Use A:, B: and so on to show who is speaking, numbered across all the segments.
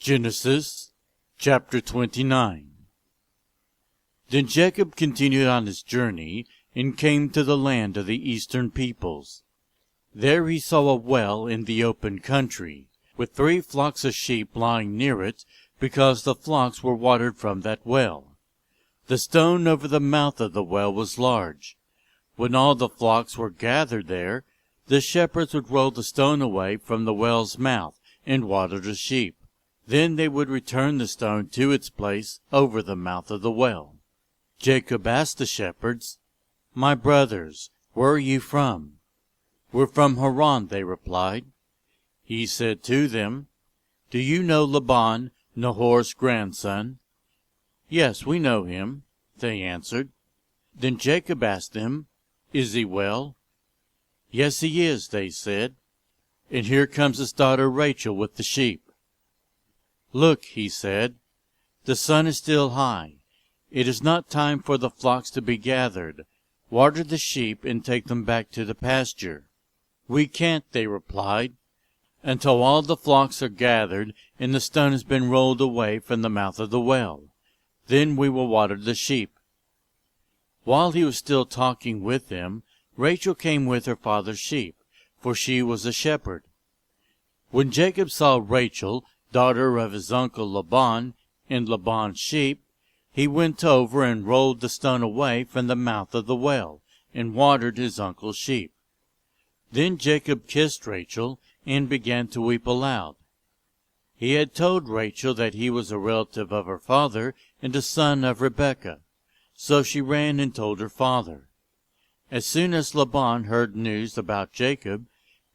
A: Genesis chapter 29. Then Jacob continued on his journey, and came to the land of the eastern peoples. There he saw a well in the open country, with 3 flocks of sheep lying near it, because the flocks were watered from that well. The stone over the mouth of the well was large. When all the flocks were gathered there, the shepherds would roll the stone away from the well's mouth and water the sheep. Then they would return the stone to its place over the mouth of the well. Jacob asked the shepherds, "My brothers, where are you from?" "We're from Haran," they replied. He said to them, "Do you know Laban, Nahor's grandson?" "Yes, we know him," they answered. Then Jacob asked them, "Is he well?" "Yes, he is," they said. "And here comes his daughter Rachel with the sheep." "Look," he said, "the sun is still high. It is not time for the flocks to be gathered. Water the sheep and take them back to the pasture." "We can't," they replied, "until all the flocks are gathered and the stone has been rolled away from the mouth of the well. Then we will water the sheep." While he was still talking with them, Rachel came with her father's sheep, for she was a shepherd. When Jacob saw Rachel, daughter of his uncle Laban, and Laban's sheep, he went over and rolled the stone away from the mouth of the well, and watered his uncle's sheep. Then Jacob kissed Rachel, and began to weep aloud. He had told Rachel that he was a relative of her father, and a son of Rebekah. So she ran and told her father. As soon as Laban heard news about Jacob,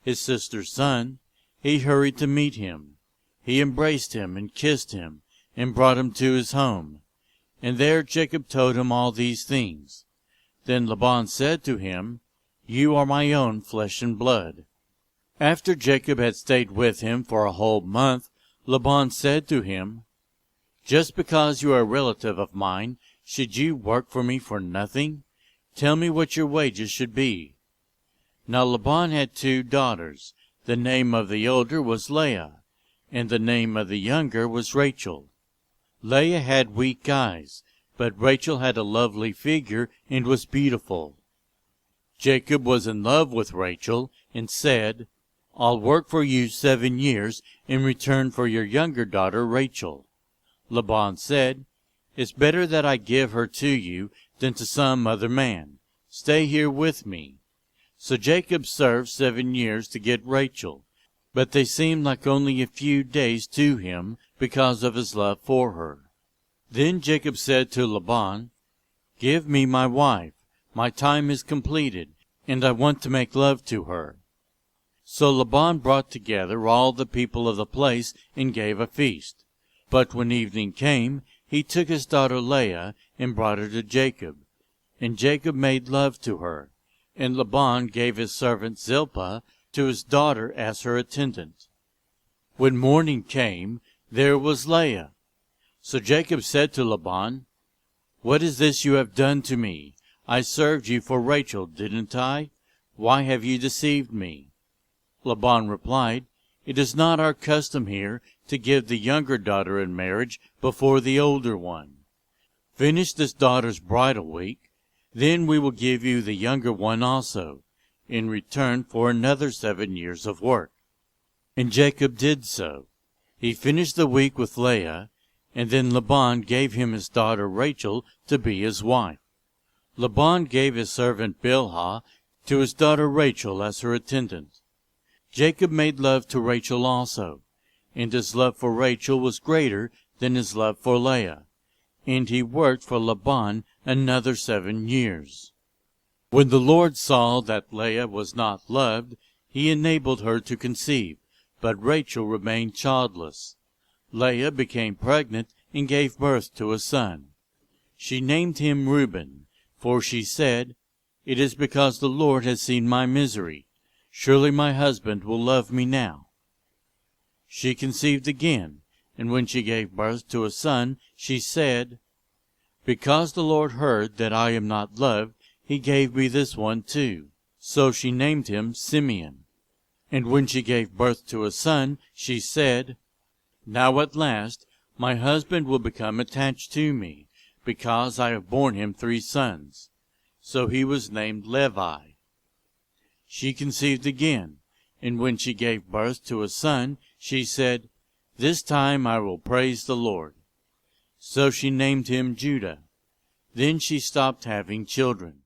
A: his sister's son, he hurried to meet him. He embraced him and kissed him, and brought him to his home. And there Jacob told him all these things. Then Laban said to him, "You are my own flesh and blood." After Jacob had stayed with him for a whole month, Laban said to him, "Just because you are a relative of mine, should you work for me for nothing? Tell me what your wages should be." Now Laban had 2 daughters. The name of the older was Leah, and the name of the younger was Rachel. Leah had weak eyes, but Rachel had a lovely figure and was beautiful. Jacob was in love with Rachel, and said, "I'll work for you 7 years in return for your younger daughter Rachel." Laban said, "It's better that I give her to you than to some other man. Stay here with me." So Jacob served 7 years to get Rachel, but they seemed like only a few days to him because of his love for her. Then Jacob said to Laban, "Give me my wife. My time is completed, and I want to make love to her." So Laban brought together all the people of the place and gave a feast. But when evening came, he took his daughter Leah and brought her to Jacob. And Jacob made love to her, and Laban gave his servant Zilpah to his daughter as her attendant. When morning came, there was Leah. So Jacob said to Laban, "What is this you have done to me? I served you for Rachel, didn't I? Why have you deceived me?" Laban replied, "It is not our custom here to give the younger daughter in marriage before the older one. Finish this daughter's bridal week, then we will give you the younger one also, in return for another 7 years of work." And Jacob did so. He finished the week with Leah, and then Laban gave him his daughter Rachel to be his wife. Laban gave his servant Bilhah to his daughter Rachel as her attendant. Jacob made love to Rachel also, and his love for Rachel was greater than his love for Leah, and he worked for Laban another 7 years. When the Lord saw that Leah was not loved, he enabled her to conceive, but Rachel remained childless. Leah became pregnant and gave birth to a son. She named him Reuben, for she said, "It is because the Lord has seen my misery. Surely my husband will love me now." She conceived again, and when she gave birth to a son, she said, "Because the Lord heard that I am not loved, he gave me this one too." So she named him Simeon. And when she gave birth to a son, she said, Now at last my husband will become attached to me, because I have borne him 3 sons. So he was named Levi. She conceived again, and when she gave birth to a son, she said, "This time I will praise the Lord." So she named him Judah. Then she stopped having children.